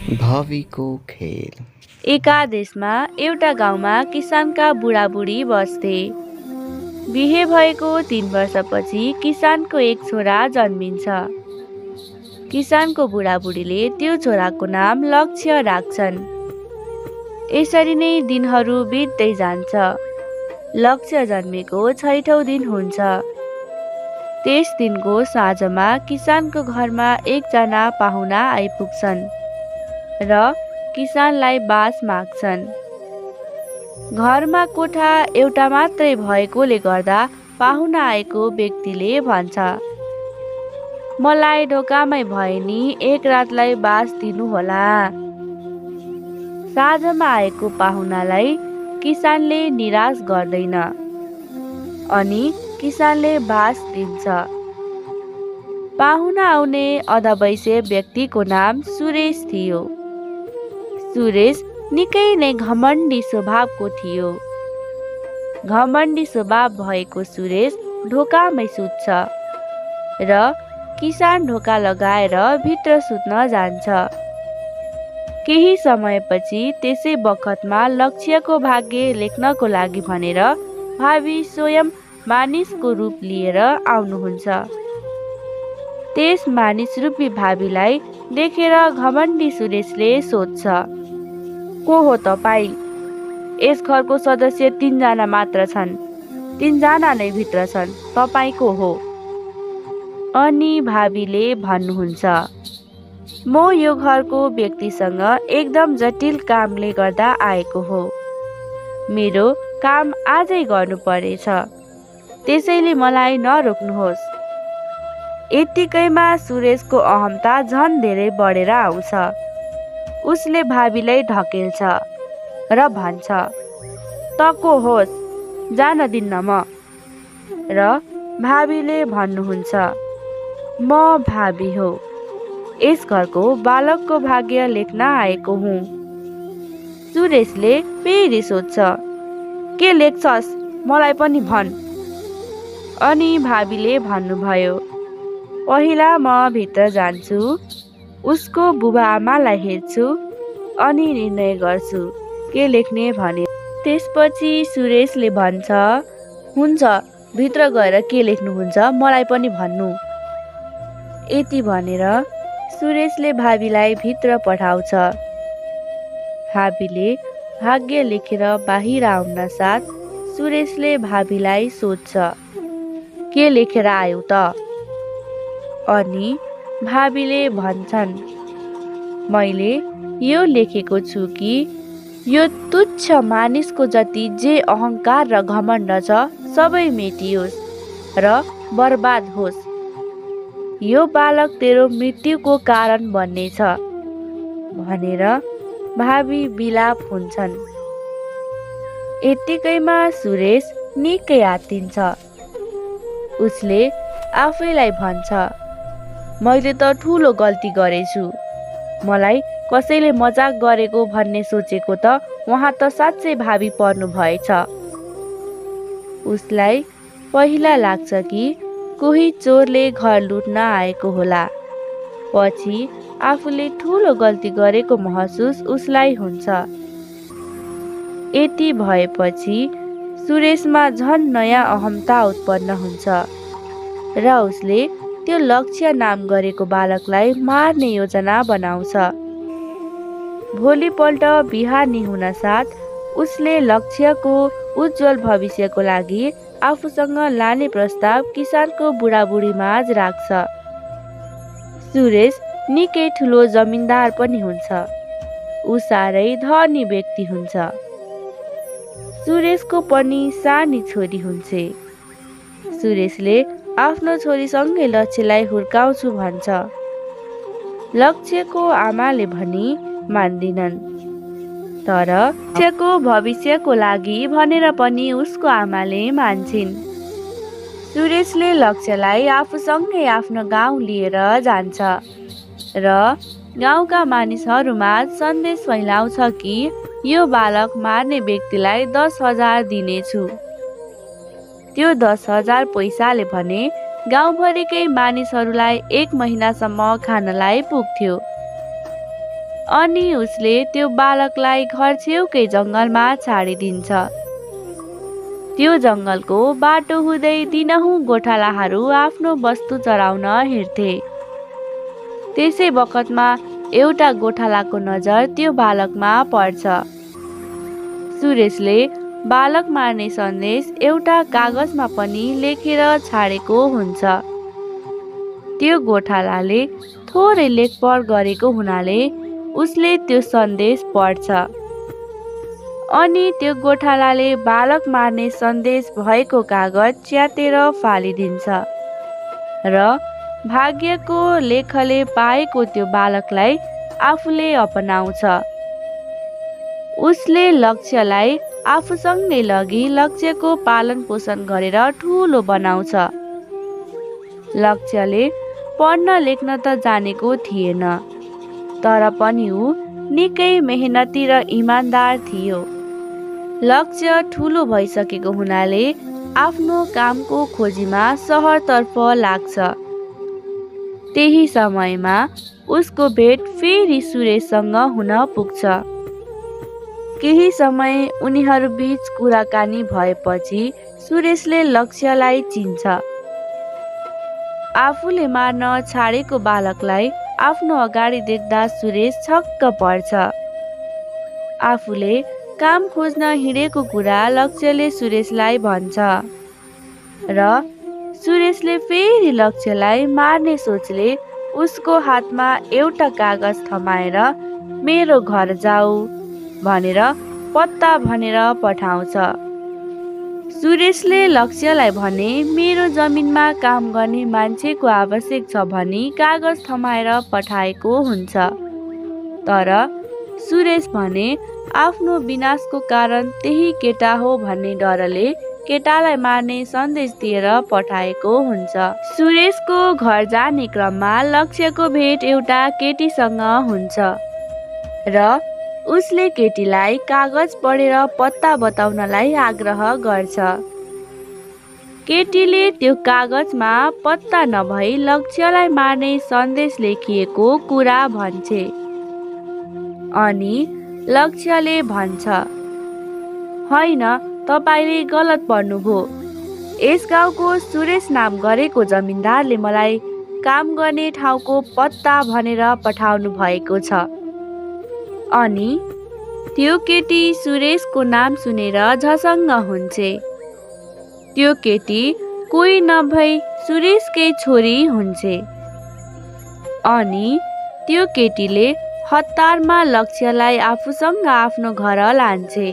भावीको खेल। एकादेशमा एउटा गाउँमा किसानका बुढाबुढी बस्थे। बिहे भएको 3 वर्षपछि किसानको एक छोरा जन्मिन्छ। किसानको बुढाबुढीले त्यो छोराको नाम लक्ष्य राख्छन्। यसरी नै दिनहरू बित्दै जान्छ। लक्ष्य जन्मेको 6औं दिन हुन्छ। त्यस दिनको साँझमा किसानको घरमा एकजना पाहुना आइपुग्छन् र किसानलाई बास माग्छन्। घरमा कोठा एउटा मात्रै भएकोले गर्दा पाहुना आएको व्यक्तिले भन्छ, मलाई ढोकामै भए नि एक रातलाई बास दिनुहोला। साँझमा आएको पाहुनालाई किसानले निराश गर्दैन अनि किसानले बास दिन्छ। पाहुना आउने अधवैँसे व्यक्तिको नाम सुरेश थियो। सुरेश निकै नै घमण्डी स्वभावको थियो। घमण्डी स्वभाव भएको सुरेश ढोकामै सुत्छ र किसान ढोका लगाएर भित्र सुत्न जान्छ। केही समयपछि त्यसै बखतमा लक्ष्यको भाग्य लेख्नको लागि भनेर भावी स्वयं मानिसको रूप लिएर आउनुहुन्छ। त्यस मानिस रूपी भावीलाई देखेर घमण्डी सुरेशले सोध्छ, को हो तपाईँ? यस घरको सदस्य 3 जना मात्र छन्। 3 जना नै भित्र छन्। तपाईँ को हो? अनि भावीले भन्नुहुन्छ, म यो घरको व्यक्तिसँग एकदम जटिल कामले गर्दा आएको हो। मेरो काम आजै गर्नु परेछ, त्यसैले मलाई नरोक्नुहोस्। यत्तिकैमा सुरेशको अहमता झन धेरै बढेर आउँछ। उसले भावीलाई ढकेल्छ र भन्छ, त को होस्? जान दिन्न म। र भावीले भन्नुहुन्छ, म भावी हो। यस घरको बालकको भाग्य लेख्न आएको हुँ। सुरेशले फेरि सोध्छ, के लेख्छस्? मलाई पनि भन्। अनि भावीले भन्नुभयो, पहिला म भित्र जान्छु, उसको बुबा आमालाई हेर्छु अनि निर्णय गर्छु के लेख्ने भने। त्यसपछि सुरेशले भन्छ, हुन्छ, भित्र गएर के लेख्नुहुन्छ मलाई पनि भन्नु। यति भनेर सुरेशले भावीलाई भित्र पठाउँछ। भावीले भाग्य लेखेर बाहिर आउन साथ सुरेशले भावीलाई सोध्छ, के लेखेर आयौ त? अनि भावीले भन्छन्, मैले यो लेखेको छु कि यो तुच्छ मानिसको जति जे अहङ्कार र घमण्ड छ सबै मेटियोस् र बर्बाद होस्। यो बालक तेरो मृत्युको कारण बन्नेछ भनेर भावी बिलाप हुन्छन्। यत्तिकैमा सुरेश निकै आत्तिन्छ। उसले आफैलाई भन्छ, मैले त ठुलो गल्ती गरेछु। मलाई कसैले मजाक गरेको भन्ने सोचेको त उहाँ त साँच्चै भावी पर्नु भएछ। उसलाई पहिला लाग्छ कि कोही चोरले घर लुट्न आएको होला। पछि आफूले ठुलो गल्ती गरेको महसुस उसलाई हुन्छ। यति भएपछि सुरेशमा झन नयाँ अहमता उत्पन्न हुन्छ र उसले त्यो लक्ष्य नाम गरेको बालकलाई मार्ने योजना बनाउँछ। भोलिपल्ट बिहानी हुन साथ उसले लक्ष्यको उज्जवल भविष्यको लागि आफूसँग लाने प्रस्ताव किसानको बुढाबुढी माझ राख्छ। सुरेश निकै ठुलो जमिनदार पनि हुन्छ। ऊ साह्रै धनी व्यक्ति हुन्छ। सुरेशको पनि सानी छोरी हुन्छ। सुरेशले आफ्नो छोरीसँगै लक्ष्यलाई हुर्काउँछु भन्छ। लक्ष्यको आमाले भनी मान्दिनन्, तर लक्ष्यको भविष्यको लागि भनेर पनि उसको आमाले मान्छिन्। सुरेशले लक्ष्यलाई आफूसँगै आफ्नो गाउँ लिएर जान्छ र गाउँका मानिसहरूमा सन्देश फैलाउँछ कि यो बालक मार्ने व्यक्तिलाई 10,000 दिनेछु। त्यो 10,000 पैसाले भने गाउँभरिकै मानिसहरूलाई 1 महिनासम्म खानलाई पुग्थ्यो। अनि उसले त्यो बालकलाई घर छेउकै जङ्गलमा छाडिदिन्छ। त्यो जङ्गलको बाटो हुँदै दिनहुँ गोठालाहरू आफ्नो वस्तु चराउन हिँड्थे। त्यसै बखतमा एउटा गोठालाको नजर त्यो बालकमा पर्छ। सुरेशले बालक मार्ने सन्देश एउटा कागजमा पनि लेखेर छाडेको हुन्छ। त्यो गोठालाले थोरै लेखपढ गरेको हुनाले उसले त्यो सन्देश पढ्छ। अनि त्यो गोठालाले बालक मार्ने सन्देश भएको कागज च्यातेर फालिदिन्छ र भाग्यको लेखले पाएको त्यो बालकलाई आफूले अपनाउँछ। उसले लक्ष्यलाई आफूसँगै लगी लक्ष्यको पालन पोषण गरेर ठुलो बनाउँछ। लक्ष्यले पढ्न लेख्न त जानेको थिएन, तर पनि ऊ निकै मेहनती र इमान्दार थियो। लक्ष्य ठुलो भइसकेको हुनाले आफ्नो कामको खोजीमा सहरतर्फ लाग्छ। त्यही समयमा उसको भेट फेरि सुरेशसँग हुन पुग्छ। केही समय उनीहरू बीच कुराकानी भएपछि सुरेशले लक्ष्यलाई चिन्छ। आफूले मार्न छाडेको बालकलाई आफ्नो अगाडि देख्दा सुरेश छक्क पर्छ। आफूले काम खोज्न हिँडेको कुरा लक्ष्यले सुरेशलाई भन्छ र सुरेशले फेरि लक्ष्यलाई मार्ने सोचले उसको हातमा एउटा कागज थमाएर मेरो घर जाऊ भनेर पत्ता भनेर पठाउँछ। सुरेशले लक्ष्यलाई भने मेरो जमिनमा काम गर्ने मान्छेको आवश्यक छ भनी कागज थमाएर पठाएको हुन्छ। तर सुरेश भने आफ्नो विनाशको कारण त्यही केटा हो भन्ने डरले केटालाई मार्ने सन्देश दिएर पठाएको हुन्छ। सुरेशको घर जाने क्रममा लक्ष्यको भेट एउटा केटीसँग हुन्छ र उसले केटीलाई कागज पढेर पत्ता बताउनलाई आग्रह गर्छ। केटीले त्यो कागजमा पत्ता नभई लक्ष्यलाई मार्ने सन्देश लेखिएको कुरा भन्छे। अनि लक्ष्यले भन्छ, होइन, तपाईँले गलत पढ्नुभयो। यस गाउँको सुरेश नाम गरेको जमिनदारले मलाई काम गर्ने ठाउँको पत्ता भनेर पठाउनु भएको छ। अनि त्यो केटी सुरेशको नाम सुनेर झसङ्ग हुन्छे। त्यो केटी कोही नभई सुरेशकै छोरी हुन्छे। अनि त्यो केटीले हतारमा लक्ष्यलाई आफूसँग आफ्नो घर लान्छे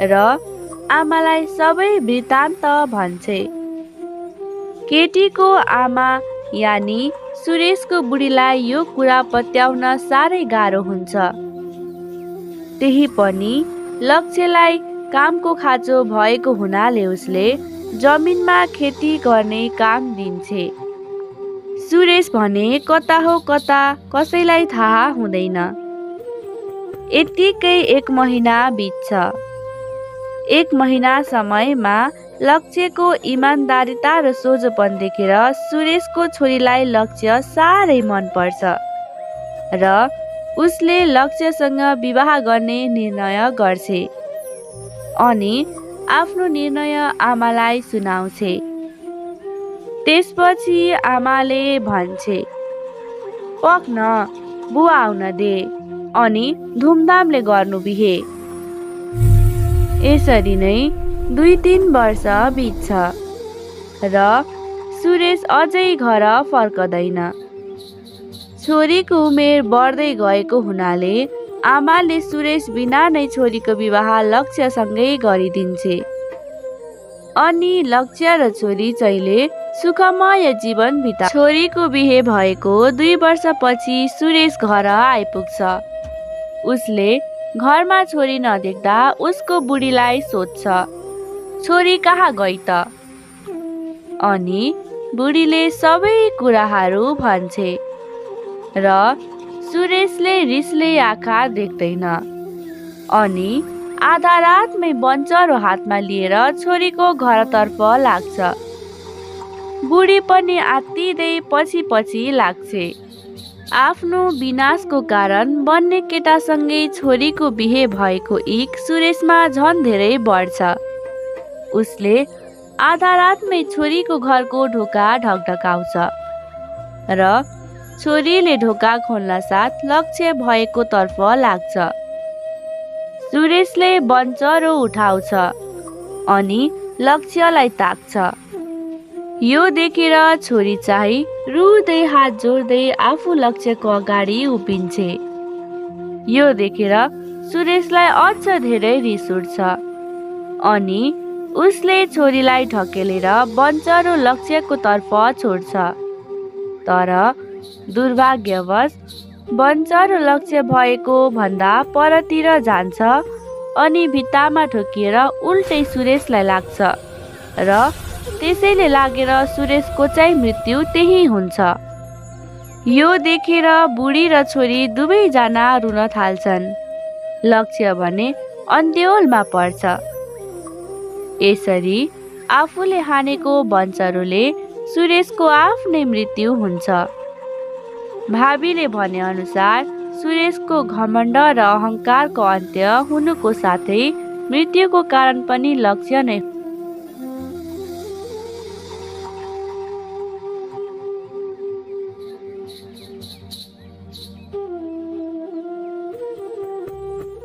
र आमालाई सबै वृत्तान्त भन्छे। केटीको आमा यानि सुरेशको बुढीलाई यो कुरा पत्याउन साह्रै गाह्रो हुन्छ। त्यही पनि लक्ष्यलाई कामको खाँचो भएको हुनाले उसले जमिनमा खेती गर्ने काम दिन्छे। सुरेश भने कता हो कता कसैलाई थाहा हुँदैन। यत्तिकै 1 महिना बित्छ। 1 महिना समयमा लक्ष्यको इमान्दारिता र सोझोपन देखेर सुरेशको छोरीलाई लक्ष्य साह्रै मन पर्छ र उसले लक्ष्यसँग विवाह गर्ने निर्णय गर्छे। अनि आफ्नो निर्णय आमालाई सुनाउँछे। त्यसपछि आमाले भन्छे, पक्न, बुवा आउन दे अनि धुमधामले गर्नु बिहे। यसरी नै 2-3 वर्ष बित्छ र सुरेश अझै घर फर्कदैन। छोरीको उमेर बढ्दै गएको हुनाले आमाले सुरेश बिना नै छोरीको विवाह लक्ष्यसँगै गरिदिन्छे। अनि लक्ष्य र छोरी चैले सुखमय जीवन बिता। छोरीको बिहे भएको 2 वर्षपछि सुरेश घर आइपुग्छ। उसले घरमा छोरी नदेख्दा उसको बुढीलाई सोध्छ, छोरी कहाँ गई त? अनि बुढीले सबै कुराहरू भन्छे र सुरेशले रिसले आँखा देख्दैन। अनि आधा रातमै बन्चरो हातमा लिएर छोरीको घरतर्फ लाग्छ। बुढी पनि आत्तिँदै पछि पछि लाग्छे। आफ्नो विनाशको कारण बन्ने केटासँगै छोरीको बिहे भएको इक सुरेशमा झन् धेरै बढ्छ। उसले आधा रातमै छोरीको घरको ढोका ढकढकाउँछ र छोरीले ढोका खोल्न साथ लक्ष्य भएको तर्फ लाग्छ। सुरेशले बन्चरो उठाउँछ अनि लक्ष्यलाई ताक्छ। यो देखेर छोरी चाहिँ रुँदै हात जोड्दै आफू लक्ष्यको अगाडि उभिन्छे। यो देखेर सुरेशलाई अझ धेरै रिस उठ्छ अनि उसले छोरीलाई ढकेलेर बन्चरो लक्ष्यको तर्फ छोड्छ। तर दुर्भाग्यवश बन्चरो लक्ष्य भएको भन्दा परतिर जान्छ अनि भित्तामा ठोकिएर उल्टै सुरेशलाई लाग्छ र त्यसैले लागेर सुरेशको चाहिँ मृत्यु त्यही हुन्छ। यो देखेर बुढी र छोरी दुवैजना रुन थाल्छन्। लक्ष्य भने अन्त्योलमा पर्छ। यसरी आफूले हानेको बन्चरोले सुरेशको आफ्नै मृत्यु हुन्छ। भावीले भने अनुसार सुरेशको घमण्ड र अहङ्कारको अन्त्य हुनुको साथै मृत्युको कारण पनि लक्ष्य नै